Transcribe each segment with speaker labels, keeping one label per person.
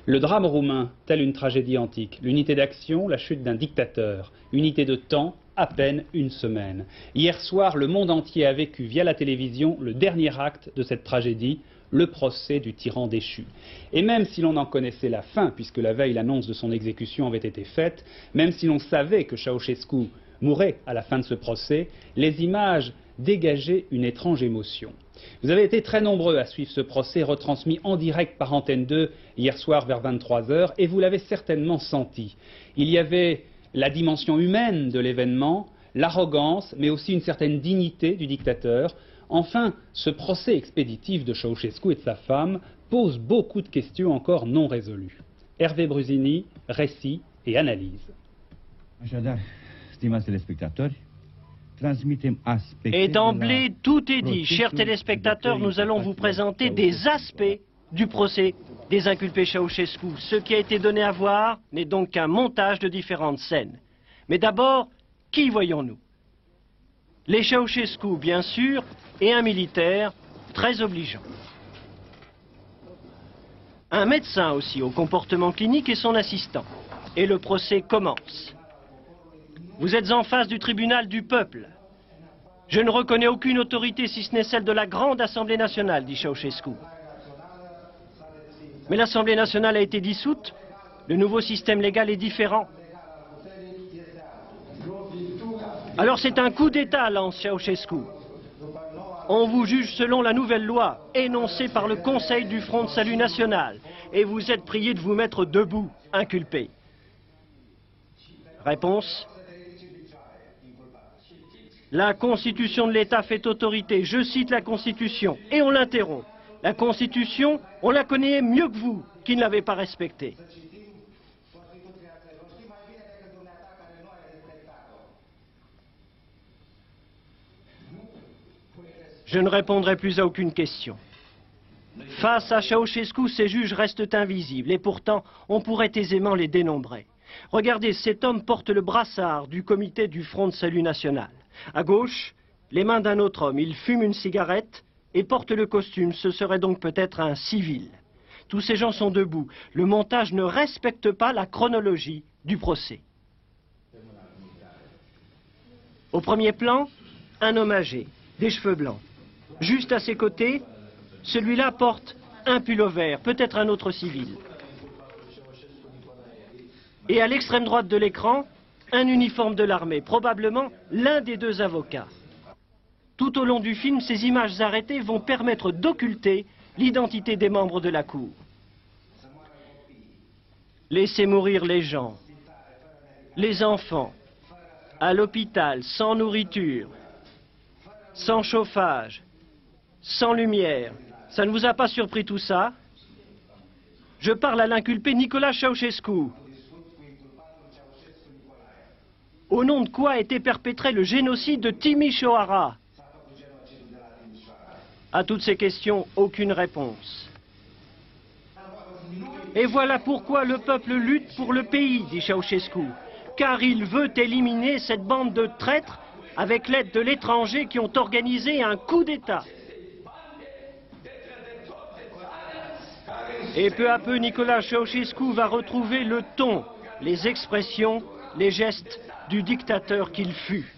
Speaker 1: Le drame roumain, telle une tragédie antique. L'unité d'action, la chute d'un dictateur. Unité de temps, à peine une semaine. Hier soir, le monde entier a vécu via la télévision le dernier acte de cette tragédie, le procès du tyran déchu. Et même si l'on en connaissait la fin, puisque la veille l'annonce de son exécution avait été faite, même si l'on savait que Ceausescu mourrait à la fin de ce procès, les images dégageaient une étrange émotion. Vous avez été très nombreux à suivre ce procès retransmis en direct par Antenne 2 hier soir vers 23 h et vous l'avez certainement senti. Il y avait la dimension humaine de l'événement, l'arrogance, mais aussi une certaine dignité du dictateur. Enfin, ce procès expéditif de Ceausescu et de sa femme pose beaucoup de questions encore non résolues. Hervé Brusini, récit et analyse.
Speaker 2: Et d'emblée, tout est dit. Chers téléspectateurs, nous allons vous présenter des aspects du procès des inculpés Ceausescu. Ce qui a été donné à voir n'est donc qu'un montage de différentes scènes. Mais d'abord, qui voyons-nous? Les Ceausescu, bien sûr, et un militaire très obligeant. Un médecin aussi, au comportement clinique, et son assistant. Et le procès commence. Vous êtes en face du tribunal du peuple. Je ne reconnais aucune autorité si ce n'est celle de la grande Assemblée nationale, dit Ceausescu. Mais l'Assemblée nationale a été dissoute, le nouveau système légal est différent. Alors c'est un coup d'État, lance Ceausescu. On vous juge selon la nouvelle loi, énoncée par le Conseil du Front de Salut National, et vous êtes prié de vous mettre debout, inculpé. Réponse. La Constitution de l'État fait autorité. Je cite la Constitution. Et on l'interrompt. La Constitution, on la connaît mieux que vous, qui ne l'avez pas respectée. Je ne répondrai plus à aucune question. Face à Ceausescu, ces juges restent invisibles. Et pourtant, on pourrait aisément les dénombrer. Regardez, cet homme porte le brassard du comité du Front de Salut National. À gauche, les mains d'un autre homme. Il fume une cigarette et porte le costume. Ce serait donc peut-être un civil. Tous ces gens sont debout. Le montage ne respecte pas la chronologie du procès. Au premier plan, un homme âgé, des cheveux blancs. Juste à ses côtés, celui-là porte un pull vert, peut-être un autre civil. Et à l'extrême droite de l'écran, un uniforme de l'armée, probablement l'un des deux avocats. Tout au long du film, ces images arrêtées vont permettre d'occulter l'identité des membres de la cour. Laissez mourir les gens, les enfants, à l'hôpital, sans nourriture, sans chauffage, sans lumière. Ça ne vous a pas surpris tout ça? Je parle à l'inculpé Nicolas Ceausescu. Au nom de quoi a été perpétré le génocide de Timișoara? À toutes ces questions, aucune réponse. Et voilà pourquoi le peuple lutte pour le pays, dit Ceausescu, car il veut éliminer cette bande de traîtres avec l'aide de l'étranger qui ont organisé un coup d'État. Et peu à peu, Nicolas Ceausescu va retrouver le ton, les expressions, les gestes du dictateur qu'il fut.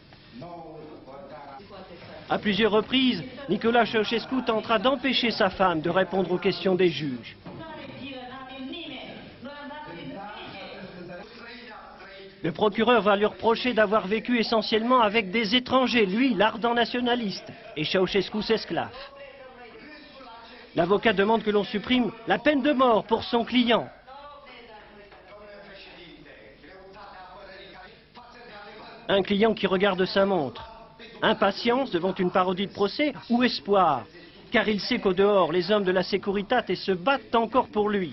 Speaker 2: À plusieurs reprises, Nicolas Ceausescu tentera d'empêcher sa femme de répondre aux questions des juges. Le procureur va lui reprocher d'avoir vécu essentiellement avec des étrangers, lui, l'ardent nationaliste, et Ceausescu s'esclave. L'avocat demande que l'on supprime la peine de mort pour son client. Un client qui regarde sa montre. Impatience devant une parodie de procès ou espoir? Car il sait qu'au dehors, les hommes de la Securitate se battent encore pour lui.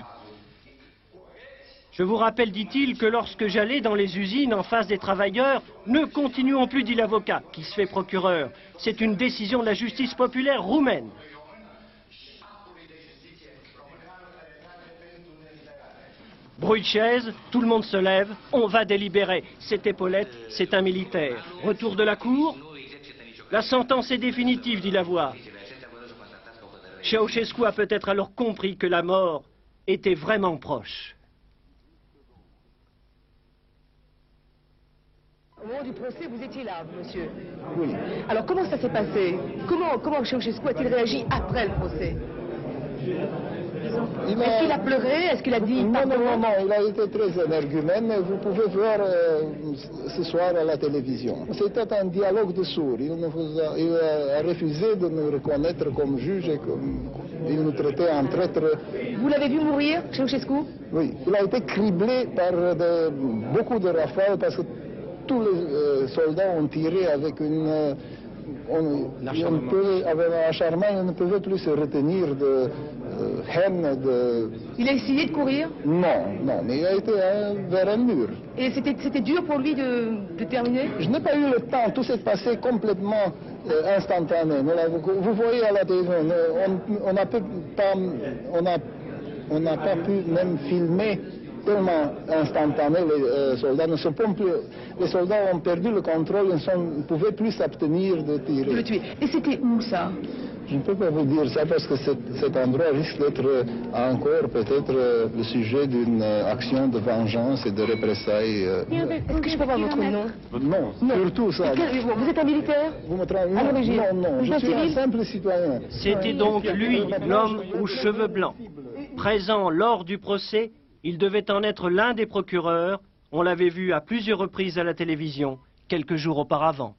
Speaker 2: Je vous rappelle, dit-il, que lorsque j'allais dans les usines en face des travailleurs, ne continuons plus, dit l'avocat, qui se fait procureur. C'est une décision de la justice populaire roumaine. Bruit de chaise, tout le monde se lève, on va délibérer. C'est Épaulette, c'est un militaire. Retour de la cour. La sentence est définitive, dit la voix. Ceausescu a peut-être alors compris que la mort étaient vraiment proches.
Speaker 3: Au moment du procès, vous étiez là, monsieur.
Speaker 4: Oui.
Speaker 3: Alors comment ça s'est passé? Comment Ceausescu a-t-il réagi après le procès? Est-ce qu'il a pleuré? Est-ce qu'il a dit pardon?
Speaker 4: Non, il a été très énergumène, mais vous pouvez voir ce soir à la télévision. C'était un dialogue de sourds. Il a refusé de nous reconnaître comme juge et il nous traitait en traître.
Speaker 3: Vous l'avez vu mourir, Ceausescu?
Speaker 4: Oui, il a été criblé par beaucoup de rafales parce que tous les soldats ont tiré avec avec un acharnement, on ne pouvait plus se retenir de haine.
Speaker 3: Il a essayé de courir?
Speaker 4: Non, mais il a été vers un mur.
Speaker 3: Et c'était dur pour lui de terminer?
Speaker 4: Je n'ai pas eu le temps, tout s'est passé complètement instantané. Vous voyez à la télévision, on n'a pas pu même filmer tellement instantané. Les soldats ne sont plus. Les soldats ont perdu le contrôle, ils ne pouvaient plus s'abstenir de tirer.
Speaker 3: De le tuer. Et c'était où ça?
Speaker 4: Je ne peux pas vous dire ça parce que cet endroit risque d'être encore peut-être le sujet d'une action de vengeance et de représailles.
Speaker 3: Est-ce que je peux avoir votre nom?
Speaker 4: Non, surtout ça.
Speaker 3: Vous êtes un militaire?
Speaker 4: Vous me trompez? Non, je suis un simple citoyen.
Speaker 2: C'était donc lui, l'homme aux cheveux blancs. Présent lors du procès, il devait en être l'un des procureurs. On l'avait vu à plusieurs reprises à la télévision, quelques jours auparavant.